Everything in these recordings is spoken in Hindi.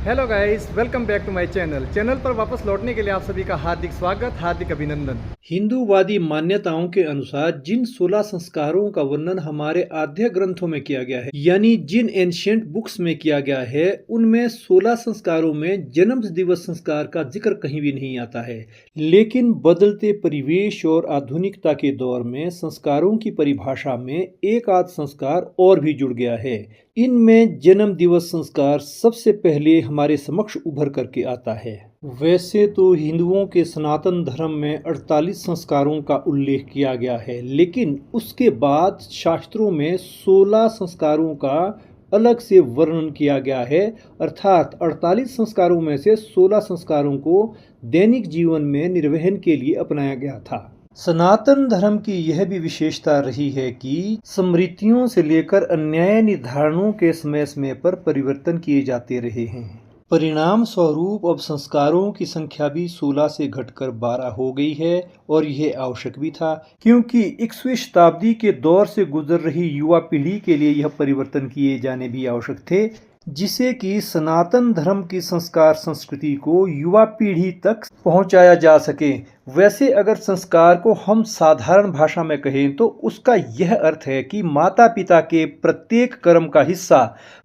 Hello guys, welcome back to my channel पर वापस लौटने के लिए आप सभी का हार्दिक स्वागत, हार्दिक अभिनंदन। हिंदूवादी मान्यताओं के अनुसार जिन 16 संस्कारों का वर्णन हमारे आद्य ग्रंथों में किया गया है, यानी जिन एंशिएंट बुक्स में किया गया है, उनमें 16 संस्कारों में जन्म दिवस संस्कार का जिक्र कहीं भी नहीं आता है। लेकिन बदलते परिवेश और आधुनिकता के दौर में संस्कारों की परिभाषा में एक आध संस्कार और भी जुड़ गया है। इनमें जन्म दिवस संस्कार सबसे पहले हमारे समक्ष उभर करके आता है। वैसे तो हिंदुओं के सनातन धर्म में 48 संस्कारों का उल्लेख किया गया है, लेकिन उसके बाद शास्त्रों में 16 संस्कारों का अलग से वर्णन किया गया है। अर्थात 48 संस्कारों में से 16 संस्कारों को दैनिक जीवन में निर्वहन के लिए अपनाया गया था। सनातन धर्म की यह भी विशेषता रही है कि स्मृतियों से लेकर अन्याय निर्धारणों के समय समय पर परिवर्तन किए जाते रहे हैं। परिणाम स्वरूप अब संस्कारों की संख्या भी 16 से घटकर 12 हो गई है, और यह आवश्यक भी था, क्योंकि 21वीं शताब्दी के दौर से गुजर रही युवा पीढ़ी के लिए यह परिवर्तन किए जाने भी आवश्यक थे, जिसे कि सनातन धर्म की संस्कार संस्कृति को युवा पीढ़ी तक पहुंचाया जा सके। वैसे अगर संस्कार को हम साधारण भाषा में कहें तो उसका यह अर्थ है कि माता पिता के प्रत्येक कर्म का हिस्सा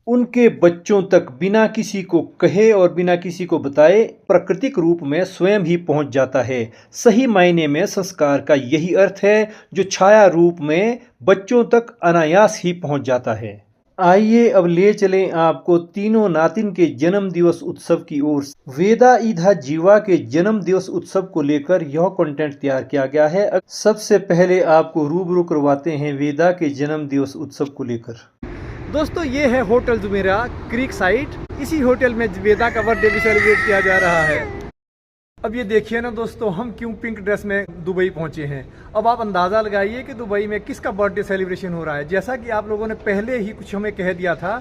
उनके बच्चों तक बिना किसी को कहे और बिना किसी को बताए प्राकृतिक रूप में स्वयं ही पहुंच जाता है। सही मायने में संस्कार का यही अर्थ है, जो छाया रूप में बच्चों तक अनायास ही पहुंच जाता है। आइए अब ले चलें आपको तीनों नातिन के जन्म दिवस उत्सव की ओर। वेदा ईधा जीवा के जन्म दिवस उत्सव को लेकर यह कंटेंट तैयार किया गया है। सबसे पहले आपको रूबरू करवाते हैं वेदा के जन्म दिवस उत्सव को लेकर। दोस्तों, ये है होटल जुमेरा क्रीक साइड। इसी होटल में वेदा का बर्थडे भी सेलिब्रेट किया जा रहा है। अब ये देखिए ना दोस्तों, हम क्यों पिंक ड्रेस में दुबई पहुंचे हैं। अब आप अंदाज़ा लगाइए कि दुबई में किसका बर्थडे सेलिब्रेशन हो रहा है। जैसा कि आप लोगों ने पहले ही कुछ हमें कह दिया था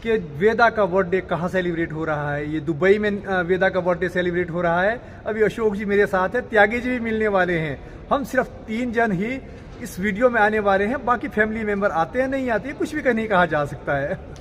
कि वेदा का बर्थडे कहाँ सेलिब्रेट हो रहा है, ये दुबई में वेदा का बर्थडे सेलिब्रेट हो रहा है। अभी अशोक जी मेरे साथ है, त्यागी जी भी मिलने वाले हैं। हम सिर्फ 3 जन ही इस वीडियो में आने वाले हैं, बाकी फैमिली मेम्बर आते हैं नहीं आते हैं, कुछ भी नहीं कहा जा सकता है।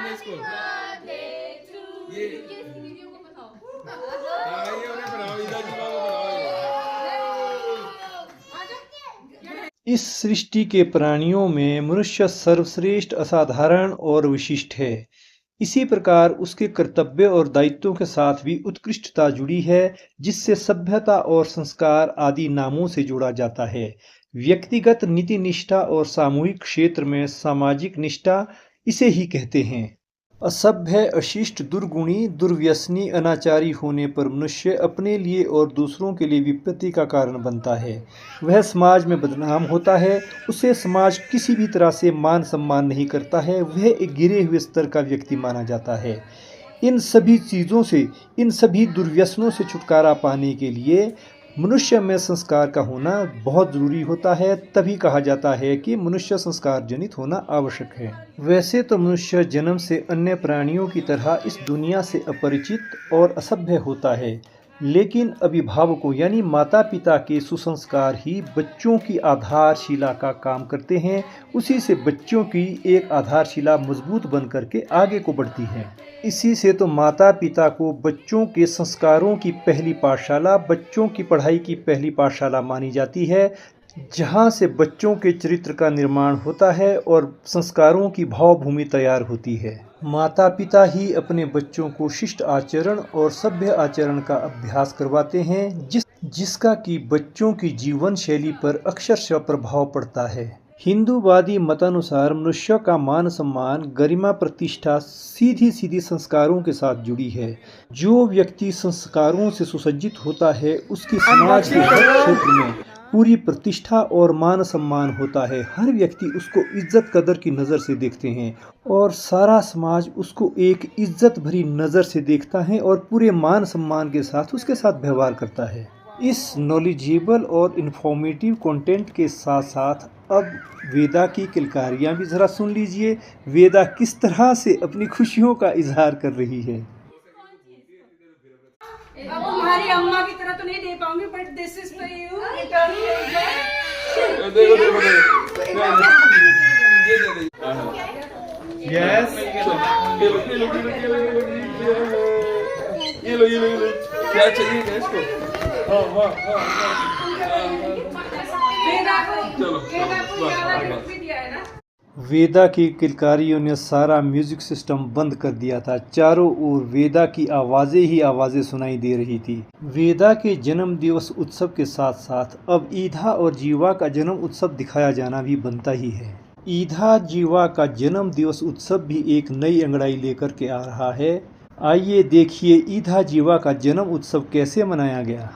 इसको ये वीडियो को बताओ। ये उन्हें बनाओ, इधर जी को बनाओ। इस सृष्टि के प्राणियों में मनुष्य सर्वश्रेष्ठ, असाधारण और विशिष्ट है। इसी प्रकार उसके कर्तव्य और दायित्वों के साथ भी उत्कृष्टता जुड़ी है, जिससे सभ्यता और संस्कार आदि नामों से जोड़ा जाता है। व्यक्तिगत नीति निष्ठा और सामूहिक क्षेत्र में सामाजिक निष्ठा इसे ही कहते हैं। असभ्य, अशिष्ट, दुर्गुणी, दुर्व्यसनी, अनाचारी होने पर मनुष्य अपने लिए और दूसरों के लिए विपत्ति का कारण बनता है। वह समाज में बदनाम होता है, उसे समाज किसी भी तरह से मान सम्मान नहीं करता है, वह एक गिरे हुए स्तर का व्यक्ति माना जाता है। इन सभी चीज़ों से, इन सभी दुर्व्यसनों से छुटकारा पाने के लिए मनुष्य में संस्कार का होना बहुत ज़रूरी होता है। तभी कहा जाता है कि मनुष्य संस्कार जनित होना आवश्यक है। वैसे तो मनुष्य जन्म से अन्य प्राणियों की तरह इस दुनिया से अपरिचित और असभ्य होता है, लेकिन अभिभावकों यानी माता पिता के सुसंस्कार ही बच्चों की आधारशिला का काम करते हैं। उसी से बच्चों की एक आधारशिला मजबूत बन करके आगे को बढ़ती है। इसी से तो माता पिता को बच्चों के संस्कारों की पहली पाठशाला, बच्चों की पढ़ाई की पहली पाठशाला मानी जाती है, जहाँ से बच्चों के चरित्र का निर्माण होता है और संस्कारों की भावभूमि तैयार होती है। माता पिता ही अपने बच्चों को शिष्ट आचरण और सभ्य आचरण का अभ्यास करवाते हैं, जिसका कि बच्चों की जीवन शैली पर अक्षरशः प्रभाव पड़ता है। हिंदूवादी मतानुसार मनुष्य का मान सम्मान, गरिमा, प्रतिष्ठा सीधी सीधी संस्कारों के साथ जुड़ी है। जो व्यक्ति संस्कारों से सुसज्जित होता है, उसकी समाज के हर क्षेत्र में पूरी प्रतिष्ठा और मान सम्मान होता है। हर व्यक्ति उसको इज्जत कदर की नज़र से देखते हैं और सारा समाज उसको एक इज्जत भरी नज़र से देखता है और पूरे मान सम्मान के साथ उसके साथ व्यवहार करता है। इस नॉलेजेबल और इन्फॉर्मेटिव कंटेंट के साथ साथ अब वेदा की किलकारियाँ भी ज़रा सुन लीजिए। वेदा किस तरह से अपनी खुशियों का इजहार कर रही है। अब तुम्हारी अम्मा की तरह तो नहीं दे पाऊंगी, but this is for you. Yes ये लो क्या चाहिए क्या इसको? हाँ हाँ हाँ हाँ चलो वेदा की किलकारियों ने सारा म्यूजिक सिस्टम बंद कर दिया था। चारों ओर वेदा की आवाज़ें ही आवाज़ें सुनाई दे रही थी। वेदा के जन्म दिवस उत्सव के साथ साथ अब ईधा और जीवा का जन्म उत्सव दिखाया जाना भी बनता ही है। ईधा जीवा का जन्म दिवस उत्सव भी एक नई अंगड़ाई लेकर के आ रहा है। आइए देखिए ईधा जीवा का जन्म उत्सव कैसे मनाया गया।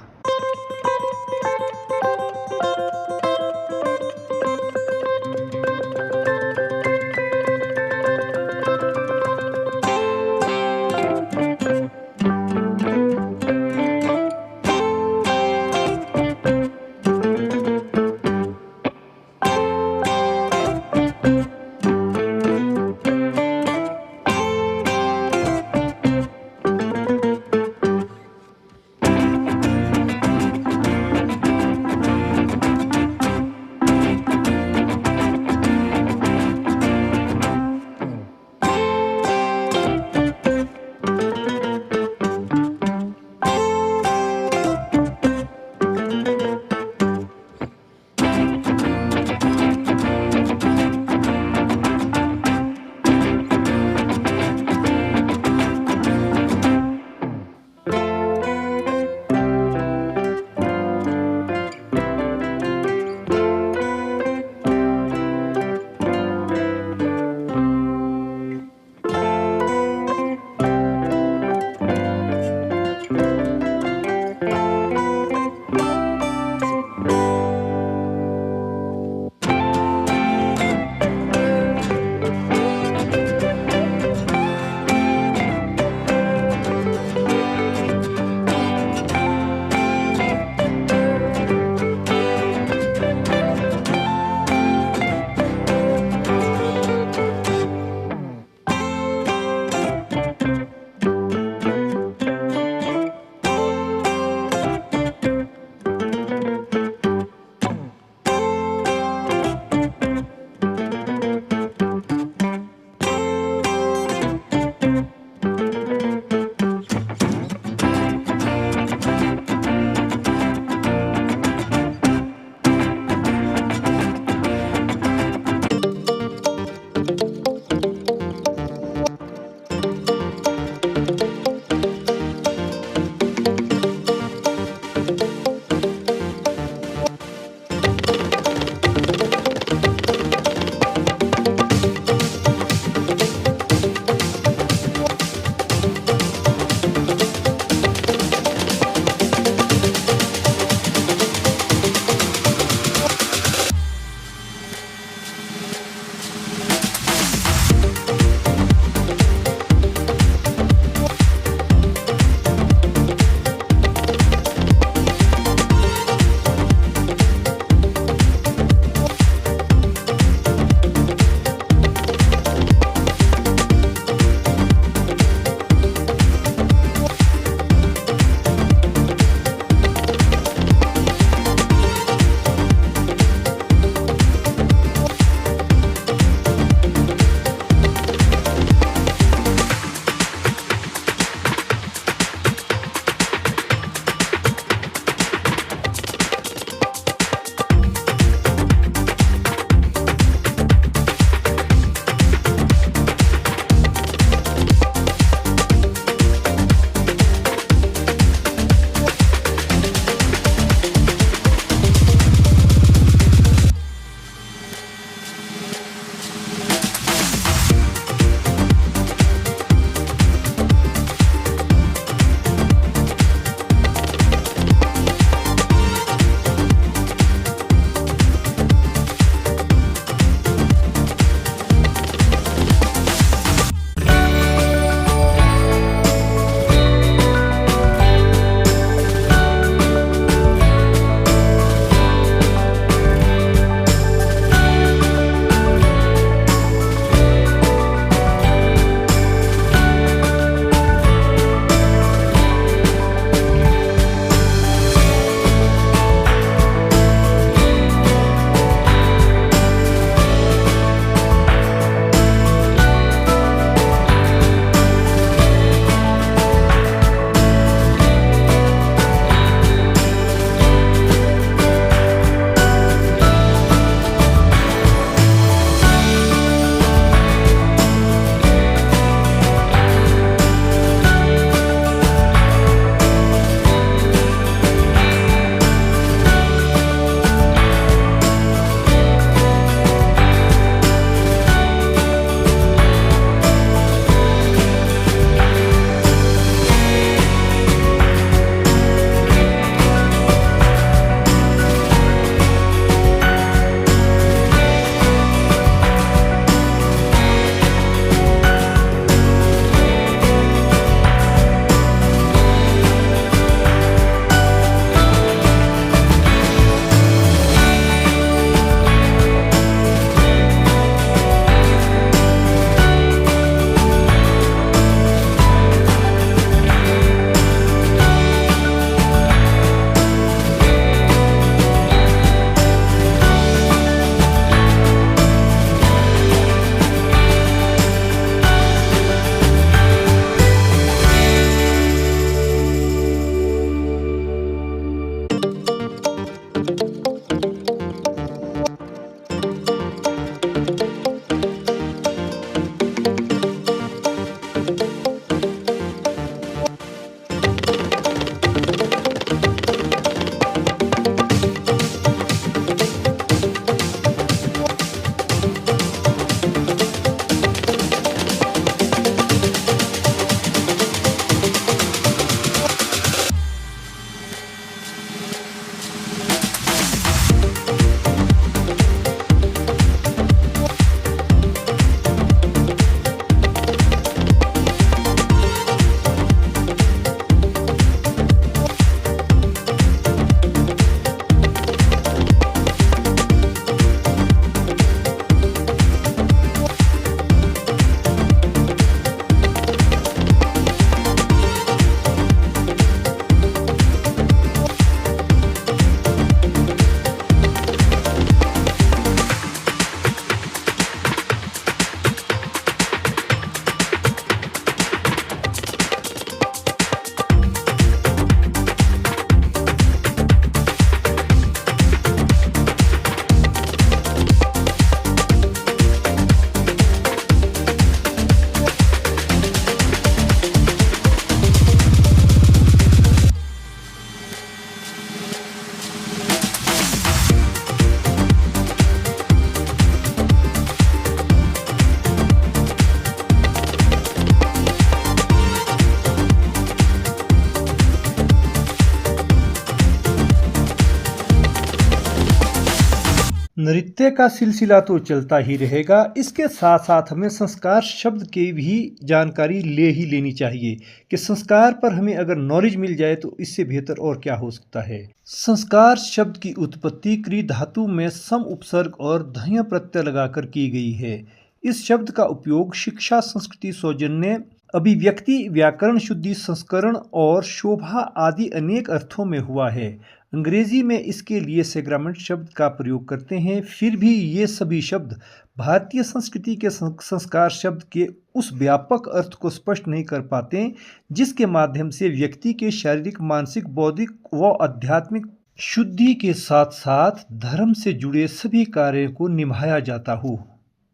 नृत्य का सिलसिला तो चलता ही रहेगा। इसके साथ साथ हमें संस्कार शब्द की भी जानकारी ले ही लेनी चाहिए कि संस्कार पर हमें अगर नॉलेज मिल जाए तो इससे बेहतर और क्या हो सकता है। संस्कार शब्द की उत्पत्ति क्री धातु में सम उपसर्ग और धय प्रत्यय लगाकर की गई है। इस शब्द का उपयोग शिक्षा, संस्कृति, सौजन्य, अभिव्यक्ति, व्याकरण शुद्धि, संस्करण और शोभा आदि अनेक अर्थों में हुआ है। अंग्रेजी में इसके लिए सैक्रामेंट शब्द का प्रयोग करते हैं। फिर भी ये सभी शब्द भारतीय संस्कृति के संस्कार शब्द के उस व्यापक अर्थ को स्पष्ट नहीं कर पाते जिसके माध्यम से व्यक्ति के शारीरिक, मानसिक, बौद्धिक व आध्यात्मिक शुद्धि के साथ साथ धर्म से जुड़े सभी कार्यों को निभाया जाता हो।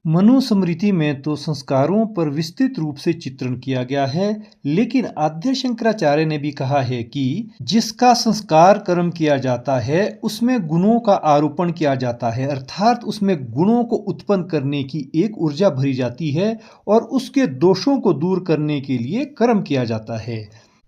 मनुस्मृति में तो संस्कारों पर विस्तृत रूप से चित्रण किया गया है, लेकिन आद्य शंकराचार्य ने भी कहा है कि जिसका संस्कार कर्म किया जाता है उसमें गुणों का आरोपण किया जाता है, अर्थात उसमें गुणों को उत्पन्न करने की एक ऊर्जा भरी जाती है और उसके दोषों को दूर करने के लिए कर्म किया जाता है।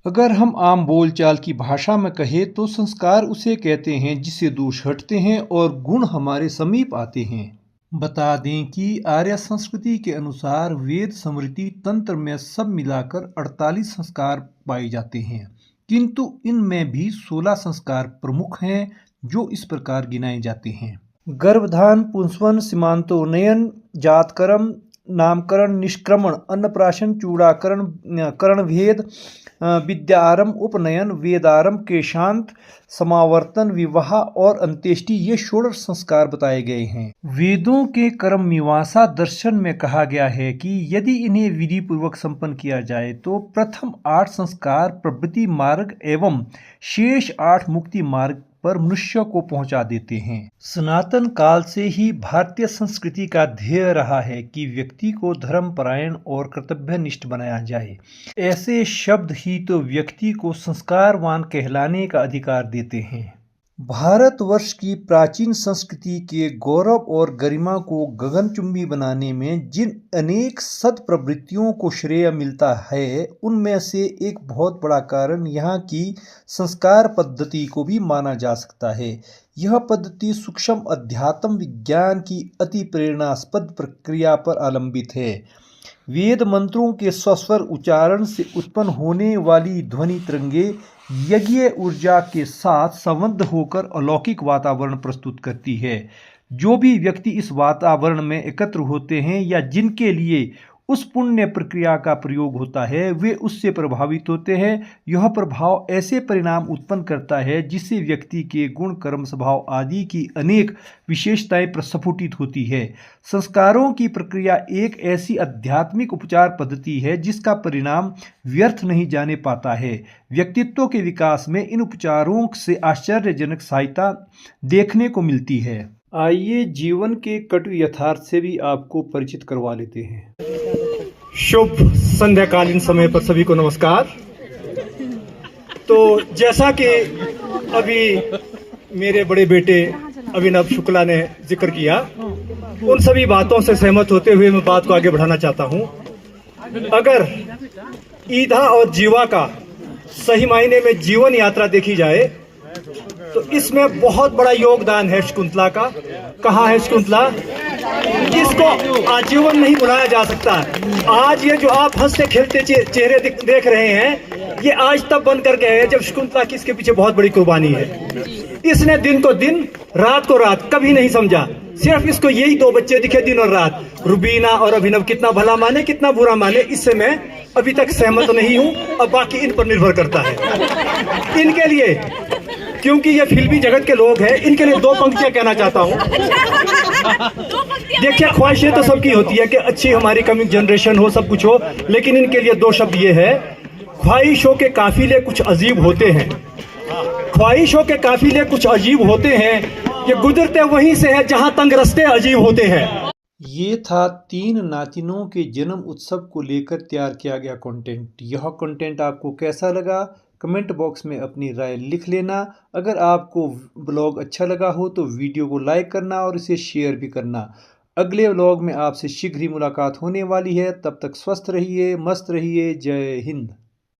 अगर हम आम बोलचाल की भाषा में कहें तो संस्कार उसे कहते हैं जिससे दोष हटते हैं और गुण हमारे समीप आते हैं। बता दें कि आर्य संस्कृति के अनुसार वेद, स्मृति, तंत्र में सब मिलाकर 48 संस्कार पाए जाते हैं, किंतु इनमें भी 16 संस्कार प्रमुख हैं जो इस प्रकार गिनाए जाते हैं। गर्भधान, पुंसवन, सीमांतोन्नयन, जातकर्म, नामकरण, निष्क्रमण, अन्नप्राशन, चूड़ाकरण, कर्णभेद, विद्यारंभ, उपनयन, वेदारंभ, केशांत, समावर्तन, विवाह और अंत्येष्टि, ये 16 संस्कार बताए गए हैं। वेदों के कर्म मीमांसा दर्शन में कहा गया है कि यदि इन्हें विधि पूर्वक संपन्न किया जाए तो प्रथम 8 संस्कार प्रवृत्ति मार्ग एवं शेष 8 मुक्ति मार्ग पर मनुष्य को पहुंचा देते हैं। सनातन काल से ही भारतीय संस्कृति का ध्येय रहा है कि व्यक्ति को धर्मपरायण और कर्तव्यनिष्ठ बनाया जाए। ऐसे शब्द ही तो व्यक्ति को संस्कारवान कहलाने का अधिकार देते हैं। भारतवर्ष की प्राचीन संस्कृति के गौरव और गरिमा को गगनचुंबी बनाने में जिन अनेक सत्प्रवृत्तियों को श्रेय मिलता है उनमें से एक बहुत बड़ा कारण यहाँ की संस्कार पद्धति को भी माना जा सकता है। यह पद्धति सूक्ष्म अध्यात्म विज्ञान की अति प्रेरणास्पद प्रक्रिया पर आलंबित है। वेद मंत्रों के स्वस्वर उच्चारण से उत्पन्न होने वाली ध्वनि तरंगे यज्ञ ऊर्जा के साथ संबद्ध होकर अलौकिक वातावरण प्रस्तुत करती है। जो भी व्यक्ति इस वातावरण में एकत्र होते हैं या जिनके लिए उस पुण्य प्रक्रिया का प्रयोग होता है वे उससे प्रभावित होते हैं। यह प्रभाव ऐसे परिणाम उत्पन्न करता है जिससे व्यक्ति के गुण, कर्म, स्वभाव आदि की अनेक विशेषताएं प्रस्फुटित होती है। संस्कारों की प्रक्रिया एक ऐसी आध्यात्मिक उपचार पद्धति है जिसका परिणाम व्यर्थ नहीं जाने पाता है। व्यक्तित्व के विकास में इन उपचारों से आश्चर्यजनक सहायता देखने को मिलती है। आइए जीवन के कटु यथार्थ से भी आपको परिचित करवा लेते हैं। शुभ संध्याकालीन समय पर सभी को नमस्कार। तो जैसा कि अभी मेरे बड़े बेटे अभिनव शुक्ला ने जिक्र किया, उन सभी बातों से सहमत होते हुए मैं बात को आगे बढ़ाना चाहता हूं। अगर ईधा और जीवा का सही मायने में जीवन यात्रा देखी जाए तो इसमें बहुत बड़ा योगदान है शकुंतला का। कहाँ है शकुंतला? इसको आजीवन नहीं भुलाया जा सकता। आज ये जो आप हंसते खेलते चेहरे देख रहे हैं, ये आज तब बन कर गए हैं जब शकुंतला की इसके पीछे बहुत बड़ी कुर्बानी है। इसने दिन को दिन, रात को रात कभी नहीं समझा। सिर्फ इसको यही 2 बच्चे दिखे दिन और रात, रुबीना और अभिनव। कितना भला माने कितना बुरा माने इससे मैं अभी तक सहमत नहीं हूं। अब बाकी इन पर निर्भर करता है। इनके लिए, क्योंकि ये फिल्मी जगत के लोग हैं, इनके लिए 2 पंक्तियां कहना चाहता हूं। देखिए, ख्वाहिशें तो सबकी होती है कि अच्छी हमारी कमिंग जनरेशन हो, सब कुछ हो, लेकिन इनके लिए 2 शब्द ये है, ख्वाहिशों के काफिले कुछ अजीब होते हैं। ख्वाहिशों के काफिले कुछ अजीब होते हैं, ये गुजरते वहीं से है जहां तंग रास्ते अजीब होते हैं। ये था 3 नातिनों के जन्म उत्सव को लेकर तैयार किया गया कंटेंट। यह कंटेंट आपको कैसा लगा कमेंट बॉक्स में अपनी राय लिख लेना। अगर आपको ब्लॉग अच्छा लगा हो तो वीडियो को लाइक करना और इसे शेयर भी करना। अगले व्लॉग में आपसे शीघ्र ही मुलाकात होने वाली है। तब तक स्वस्थ रहिए, मस्त रहिए। जय हिंद।